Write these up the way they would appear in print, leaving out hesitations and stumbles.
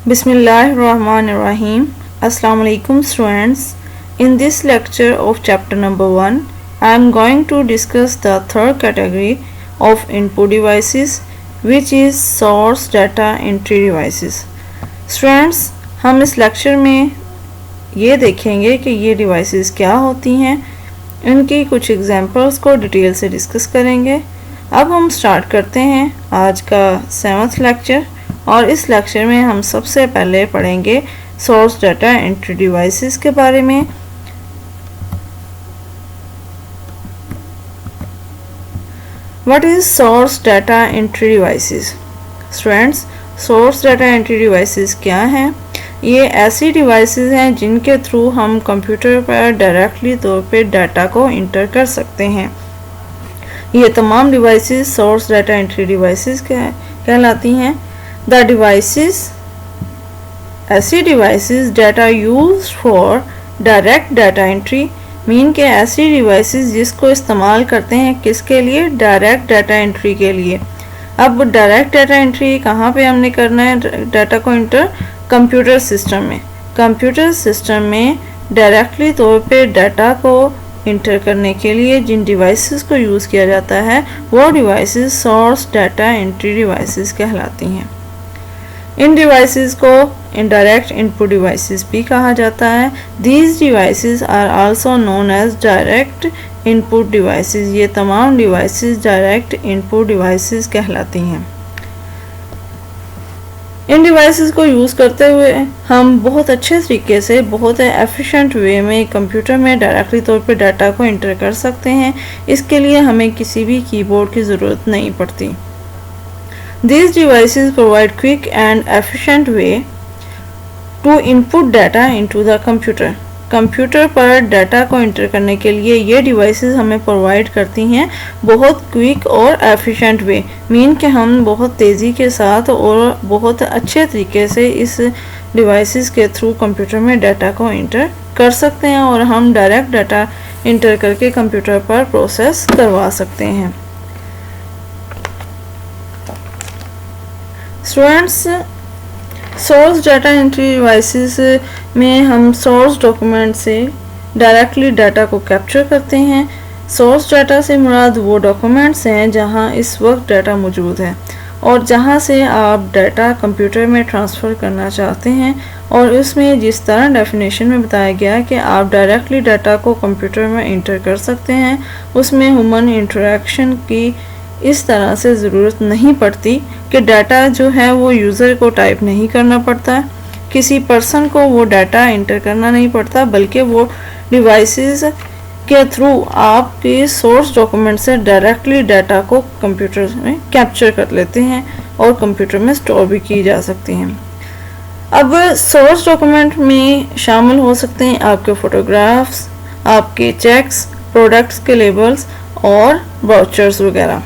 Bismillahirrahmanirrahim. Assalamu alaikum students. In this lecture of chapter number 1, I am going to discuss the third category of input devices, which is source data entry devices. Students, हम इस lecture में ये देखेंगे कि ये devices क्या होती हैं, इनकी कुछ एग्जांपल्स को डिटेल से डिस्कस करेंगे। अब हम स्टार्ट करते हैं आज का 7th लेक्चर, और इस लेक्चर में हम सबसे पहले पढ़ेंगे सोर्स डाटा एंट्री डिवाइसेस के बारे में। What is source data entry devices? Students, source data entry devices क्या हैं? ये ऐसी डिवाइसेस हैं जिनके थ्रू हम कंप्यूटर पर डायरेक्टली तौर पे डाटा को इंटर कर सकते हैं। ये तमाम devices source data entry devices कहलाती हैं। The devices, ऐसी devices data use for direct data entry, mean के ऐसी डिवाइसेस जिसको इस्तेमाल करते हैं किसके लिए? डायरेक्ट डाटा एंट्री के लिए। अब डायरेक्ट डाटा एंट्री कहाँ पे हमने करना है डाटा को इंटर? कंप्यूटर सिस्टम में। कंप्यूटर सिस्टम में डायरेक्टली तौर पे डाटा को इंटर करने के लिए जिन डिवाइसेस को यूज़ किया जाता है वो devices source data entry devices कहलाती हैं। इन डिवाइसेस को इनडायरेक्ट इनपुट डिवाइसेस भी कहा जाता है। These devices are also known as direct input devices. ये तमाम डिवाइसेस डायरेक्ट इनपुट डिवाइसेस कहलाती हैं। इन डिवाइसेस को यूज़ करते हुए हम बहुत अच्छे तरीके से, बहुत एफिशिएंट वे में कंप्यूटर में डायरेक्टली तौर पे डाटा को इंटर कर सकते हैं। इसके लिए हमें किसी भी कीबोर्ड की ज़रूरत नहीं पड़ती। These devices provide quick and efficient way to input data into the computer. Computer पर डाटा को इंटर करने के लिए ये डिवाइसेस हमें प्रोवाइड करती हैं बहुत क्विक और एफिशिएंट वे, मीन कि हम बहुत तेज़ी के साथ और बहुत अच्छे तरीके से इस डिवाइसेस के थ्रू कंप्यूटर में डाटा को इंटर कर सकते हैं और हम डायरेक्ट डाटा इंटर करके कंप्यूटर पर प्रोसेस करवा सकते हैं। Students, source data entry devices में हम सोर्स डॉक्यूमेंट से डायरेक्टली डाटा को कैप्चर करते हैं। सोर्स डाटा से मुराद वो डॉक्यूमेंट्स हैं जहां इस वक्त डाटा मौजूद है और जहां से आप डाटा कंप्यूटर में ट्रांसफ़र करना चाहते हैं, और उसमें जिस तरह डेफिनेशन में बताया गया कि आप डायरेक्टली डाटा को कंप्यूटर में इंटर कर सकते हैं, उसमें ह्यूमन इंटरेक्शन की इस तरह से ज़रूरत नहीं पड़ती कि डाटा जो है वो यूज़र को टाइप नहीं करना पड़ता, किसी पर्सन को वो डाटा इंटर करना नहीं पड़ता, बल्कि वो डिवाइसेस के थ्रू आपके सोर्स डॉक्यूमेंट से डायरेक्टली डाटा को कंप्यूटर में कैप्चर कर लेते हैं और कंप्यूटर में स्टोर भी की जा सकती हैं। अब सोर्स डॉक्यूमेंट में शामिल हो सकते हैं आपके फ़ोटोग्राफ्स, आपके चेक्स, प्रोडक्ट्स के लेबल्स और वाउचर्स वगैरह।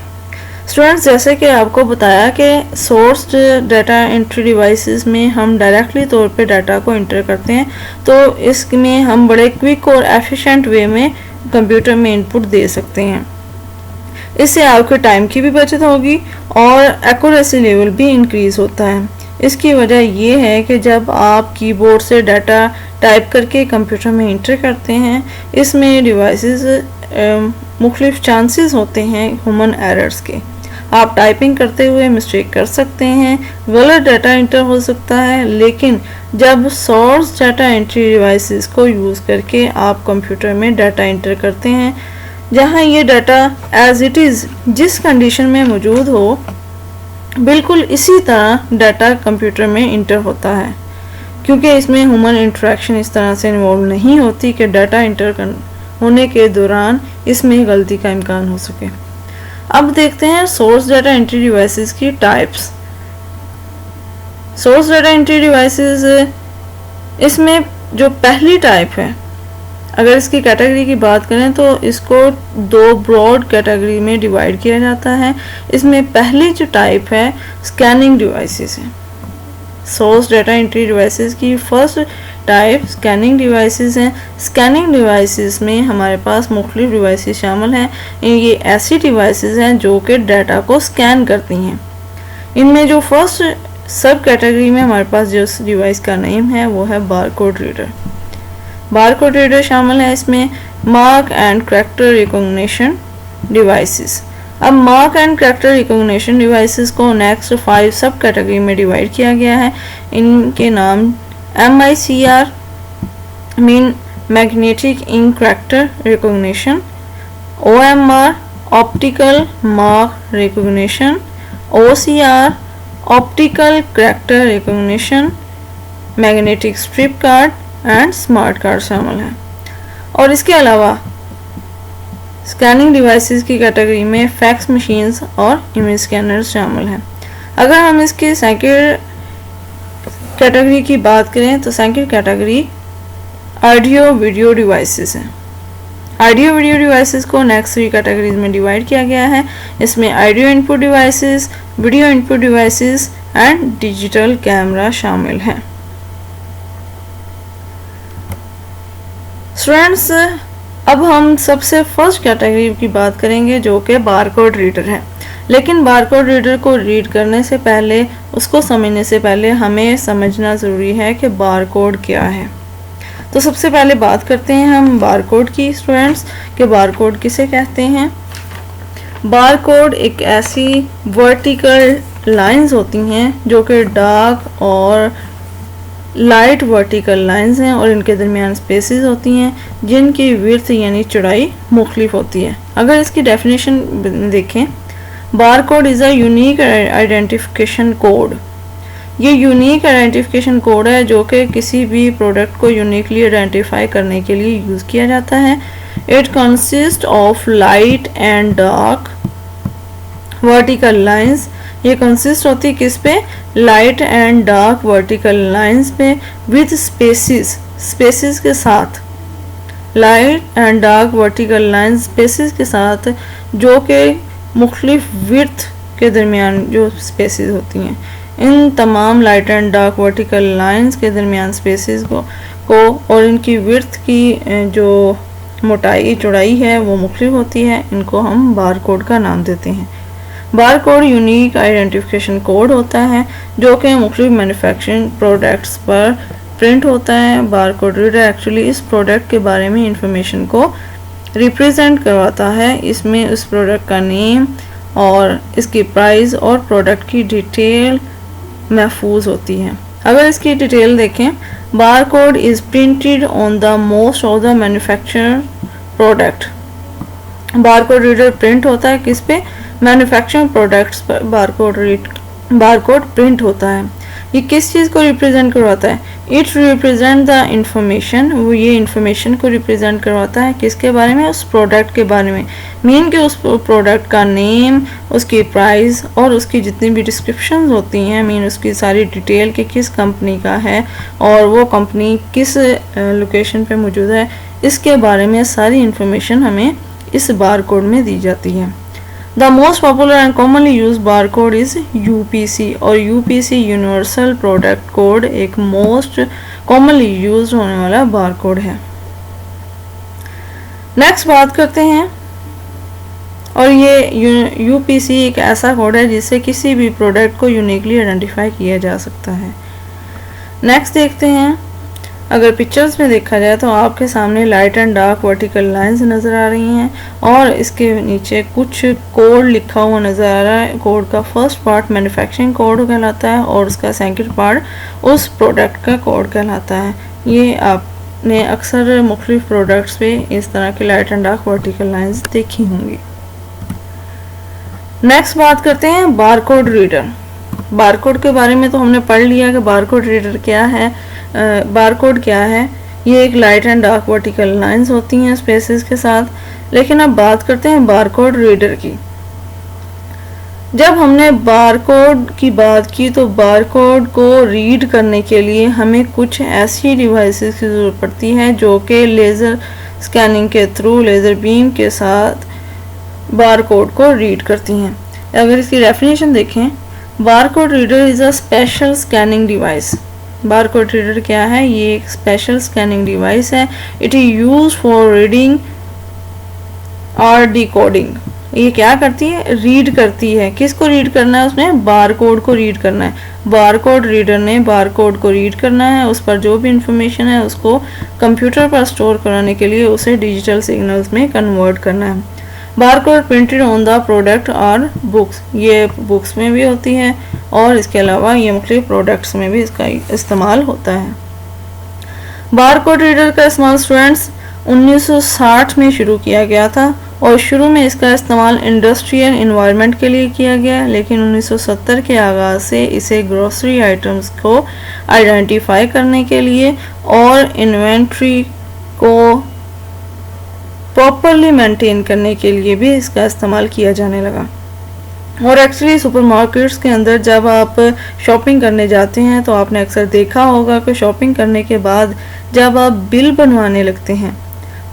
स्टूडेंट्स, जैसे कि आपको बताया कि सोर्स डाटा एंट्री डिवाइसेस में हम डायरेक्टली तौर पे डाटा को इंटर करते हैं, तो इसमें हम बड़े क्विक और एफिशिएंट वे में कंप्यूटर में इनपुट दे सकते हैं। इससे आपके टाइम की भी बचत होगी और एक्यूरेसी लेवल भी इंक्रीज़ होता है। इसकी वजह ये है कि जब आप कीबोर्ड से डाटा टाइप करके कंप्यूटर में इंटर करते हैं, इसमें डिवाइसेस मुख्तलिफ चांसेस होते हैं ह्यूमन एरर्स के। आप टाइपिंग करते हुए मिस्टेक कर सकते हैं, गलत डाटा इंटर हो सकता है, लेकिन जब सोर्स डाटा एंट्री डिवाइसेस को यूज़ करके आप कंप्यूटर में डाटा इंटर करते हैं, जहां ये डाटा एज इट इज़ जिस कंडीशन में मौजूद हो बिल्कुल इसी तरह डाटा कंप्यूटर में इंटर होता है, क्योंकि इसमें ह्यूमन इंटरेक्शन इस तरह से इन्वॉल्व नहीं होती कि डाटा इंटर होने के दौरान इसमें गलती का इम्कान हो सके। अब देखते हैं सोर्स डाटा एंट्री डिवाइसेस की types. Source data entry devices, इसमें जो पहली टाइप है, अगर इसकी कैटेगरी की बात करें तो इसको दो ब्रॉड कैटेगरी में डिवाइड किया जाता है। इसमें पहली जो टाइप है स्कैनिंग डिवाइसेस है। सोर्स डाटा एंट्री डिवाइसेस की फर्स्ट टाइप स्कैनिंग डिवाइसेस हैं। स्कैनिंग डिवाइसेस में हमारे पास मुख्तलिफ डिवाइसेस शामिल हैं। ये ऐसी डिवाइसेस हैं जो कि डाटा को स्कैन करती हैं। इनमें जो फर्स्ट सब कैटेगरी में हमारे पास जो डिवाइस का नेम है वो है बारकोड रीडर। बारकोड रीडर शामिल है इसमें mark and character recognition devices. अब mark and character recognition devices को नेक्स्ट 5 सब कैटेगरी में डिवाइड किया गया है। इनके नाम MICR mean magnetic ink character recognition, OMR optical mark recognition, OCR optical character recognition, magnetic strip card and smart card शामिल है। और इसके अलावा स्कैनिंग डिवाइसेस की कैटेगरी में फैक्स मशीन्स और इमेज स्कैनर्स शामिल हैं। अगर हम इसके सेकंड कैटेगरी की बात करें तो second category audio video devices है। ऑडियो वीडियो डिवाइसेस को नेक्स्ट 3 कैटेगरीज में डिवाइड किया गया है। इसमें audio input devices, video input devices and digital camera शामिल हैं। स्टूडेंट्स, अब हम सबसे फर्स्ट कैटेगरी की बात करेंगे जो कि बारकोड रीडर है। लेकिन बारकोड रीडर को रीड करने से पहले, उसको समझने से पहले हमें समझना ज़रूरी है कि बारकोड क्या है। तो सबसे पहले बात करते हैं हम बारकोड की स्टूडेंट्स कि बारकोड किसे कहते हैं। बारकोड एक ऐसी वर्टिकल लाइंस होती हैं जो कि डार्क और लाइट वर्टिकल लाइंस हैं और इनके दरमियान स्पेसेस होती हैं जिनकी विड्थ यानी चौड़ाई मुख्तलिफ होती है। अगर इसकी डेफिनेशन देखें, barcode is a unique identification code. ये यूनिक आइडेंटिफिकेशन कोड है जो कि किसी भी प्रोडक्ट को यूनिकली आइडेंटिफाई करने के लिए यूज़ किया जाता है। It consist of light and dark vertical lines. ये कंसिस्ट होती है किस पे? Light and dark vertical lines पे विद स्पेसिस के साथ, light and dark vertical lines spaces के साथ जो कि मुख्तलिफ विड्थ के दरमियान जो स्पेसिस होती हैं। इन तमाम light and dark vertical lines के दरमियान स्पेसेस को और इनकी विड्थ की जो मोटाई चौड़ाई है वो मुख्तलिफ होती है। इनको हम बारकोड का नाम देते हैं। बारकोड यूनिक आइडेंटिफिकेशन कोड होता है जो कि मुख्तलिफ मैन्युफैक्चरिंग प्रोडक्ट्स पर प्रिंट होता है। बारकोड रीडर एक्चुअली इस प्रोडक्ट के बारे में इंफॉर्मेशन को रिप्रेजेंट करवाता है। इसमें उस प्रोडक्ट का नेम और इसकी प्राइस और प्रोडक्ट की डिटेल महफूज होती है। अगर इसकी डिटेल देखें, barcode is printed on the most of the manufacture product. Barcode reader print होता है किस पे? मैन्युफैक्चरिंग प्रोडक्ट्स पर बारकोड प्रिंट होता है। ये किस चीज़ को रिप्रेजेंट करवाता है? It represent the information. वो ये इंफॉर्मेशन को रिप्रेजेंट करवाता है किसके बारे में? उस प्रोडक्ट के बारे में। मीन कि उस प्रोडक्ट का नेम, उसकी प्राइस और उसकी जितनी भी डिस्क्रिप्शन होती हैं, मीन उसकी सारी डिटेल कि किस कंपनी का है और वो कंपनी किस लोकेशन पे मौजूद है, इसके बारे में सारी इंफॉर्मेशन हमें इस बारकोड में दी जाती है। The most popular and commonly used barcode is UPC और UPC यूनिवर्सल प्रोडक्ट कोड एक मोस्ट कॉमनली यूज्ड होने वाला बारकोड है। नेक्स्ट बात करते हैं, और ये UPC एक ऐसा कोड है जिससे किसी भी प्रोडक्ट को यूनिकली आइडेंटिफाई किया जा सकता है। नेक्स्ट देखते हैं, अगर पिक्चर्स में देखा जाए तो आपके सामने light and dark vertical lines नज़र आ रही हैं और इसके नीचे कुछ कोड लिखा हुआ नज़र आ रहा है। कोड का फर्स्ट पार्ट मैन्युफैक्चरिंग कोड कहलाता है और उसका सेकंड पार्ट उस प्रोडक्ट का कोड कहलाता है। ये आपने अक्सर मुख्तलिफ प्रोडक्ट्स पे इस तरह की light and dark vertical lines देखी होंगी। नेक्स्ट बात करते हैं बारकोड रीडर। बारकोड के बारे में तो हमने पढ़ लिया कि बारकोड रीडर क्या है, बारकोड क्या है। ये एक light and dark vertical lines होती हैं स्पेसेस के साथ। लेकिन अब बात करते हैं बारकोड रीडर की। जब हमने बारकोड की बात की तो बारकोड को रीड करने के लिए हमें कुछ ऐसी डिवाइसेस की ज़रूरत पड़ती है जो कि लेज़र स्कैनिंग के थ्रू, लेज़र बीम के साथ बारकोड को रीड करती हैं। अगर इसकी डेफिनेशन देखें, barcode reader is a special scanning device. Barcode reader क्या है? ये एक स्पेशल स्कैनिंग डिवाइस है। It is use for reading और डिकोडिंग ये क्या करती है, रीड करती है। किसको रीड करना है, उसने बार कोड को रीड करना है। बार कोड रीडर ने बार कोड को रीड करना है, उस पर जो भी इंफॉर्मेशन है उसको कंप्यूटर पर स्टोर कराने के लिए उसे डिजिटल सिग्नल्स में कन्वर्ट करना है। Bar code printed on the product और बुक्स, ये बुक्स में भी होती है और इसके अलावा ये मुख्तलिफ प्रोडक्ट्स में भी इसका इस्तेमाल होता है। बार कोड रीडर का इस्तेमाल स्टूडेंट्स 1960 में शुरू किया गया था और शुरू में इसका इस्तेमाल इंडस्ट्रियल इन्वायरमेंट के लिए किया गया, लेकिन 1970 के आगाज़ से इसे ग्रोसरी आइटम्स को आइडेंटिफाई करने के लिए और इन्वेंट्री को प्रॉपरली मेंटेन करने के लिए भी इसका इस्तेमाल किया जाने लगा। और एक्चुअली सुपरमार्केट्स के अंदर जब आप शॉपिंग करने जाते हैं तो आपने अक्सर देखा होगा कि शॉपिंग करने के बाद जब आप बिल बनवाने लगते हैं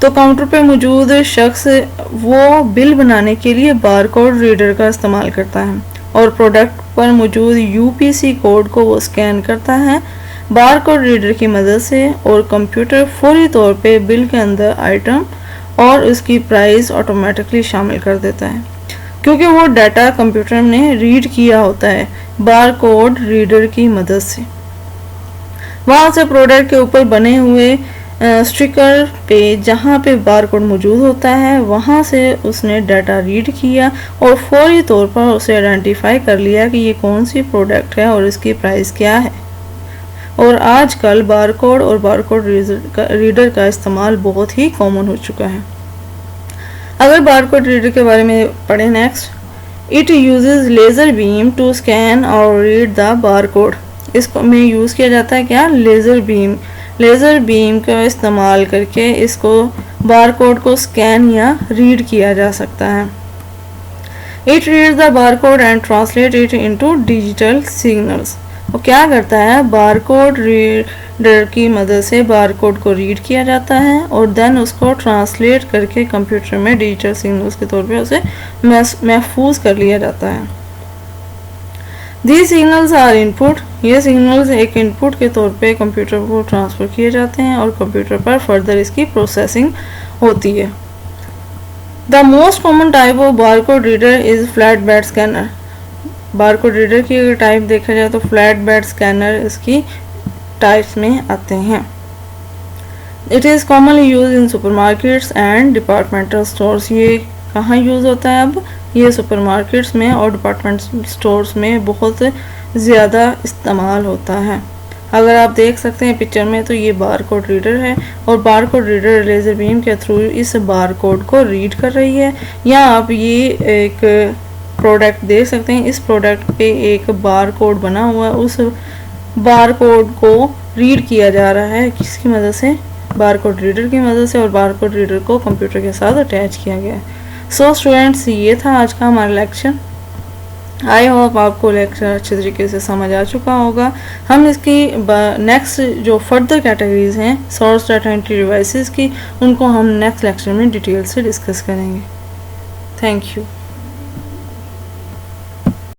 तो काउंटर पे मौजूद शख्स वो बिल बनाने के लिए बार कोड रीडर का इस्तेमाल करता है और प्रोडक्ट पर मौजूद यूपीसी कोड को वो स्कैन करता है बार कोड रीडर की मदद से, और कंप्यूटर फौरी तौर पे बिल के अंदर आइटम और उसकी प्राइस ऑटोमेटिकली शामिल कर देता है, क्योंकि वो डाटा कंप्यूटर ने रीड किया होता है बार कोड रीडर की मदद से। वहाँ से प्रोडक्ट के ऊपर बने हुए स्टिकर पे जहाँ पे बार कोड मौजूद होता है वहाँ से उसने डाटा रीड किया और फौरी तौर पर उसे आइडेंटिफाई कर लिया कि ये कौन सी प्रोडक्ट है और इसकी प्राइस क्या है। और आजकल बार कोड और बार कोड रीडर का इस्तेमाल बहुत ही कॉमन हो चुका है। अगर बार कोड रीडर के बारे में पढ़ें next, it uses laser beam to scan और रीड द बार कोड। इसको में यूज़ किया जाता है क्या, लेज़र बीम। लेज़र बीम का इस्तेमाल करके इसको बार कोड को स्कैन या रीड किया जा सकता है। It reads the bar code and translate it into digital signals. वो क्या करता है, बार कोड रीडर की मदद से बार कोड को रीड किया जाता है और देन उसको ट्रांसलेट करके कंप्यूटर में डिजिटल सिग्नल्स के तौर पे उसे महफूज कर लिया जाता है। These signals are input, ये सिग्नल्स एक इनपुट के तौर पे कंप्यूटर को ट्रांसफ़र किए जाते हैं और कंप्यूटर पर फर्दर इसकी प्रोसेसिंग होती है। The most common type of bar code reader is flat bed scanner. Bar code reader की अगर टाइप देखा जाए तो फ्लैट बेड स्कैनर इसकी टाइप्स में आते हैं। It is commonly use in supermarkets and departmental stores. ये कहाँ यूज़ होता है, अब ये सुपरमार्केट्स में और डिपार्टमेंट स्टोर्स में बहुत ज़्यादा इस्तेमाल होता है। अगर आप देख सकते हैं पिक्चर में तो ये बार कोड रीडर है और bar code reader laser beam के थ्रू इस बार कोड को रीड कर रही है। या आप ये एक प्रोडक्ट देख सकते हैं, इस प्रोडक्ट पे एक बार कोड बना हुआ है, उस बार कोड को रीड किया जा रहा है किसकी मदद से, बार कोड रीडर की मदद से, और बार कोड रीडर को कंप्यूटर के साथ अटैच किया गया है। सो स्टूडेंट्स, ये था आज का हमारा लेक्चर। आई होप आपको लेक्चर अच्छे तरीके से समझ आ चुका होगा। हम इसकी नेक्स्ट जो फर्दर कैटेगरीज हैं सोर्स डाटा एंट्री डिवाइसेस की, उनको हम नेक्स्ट लेक्चर में डिटेल से डिस्कस करेंगे। Thank you.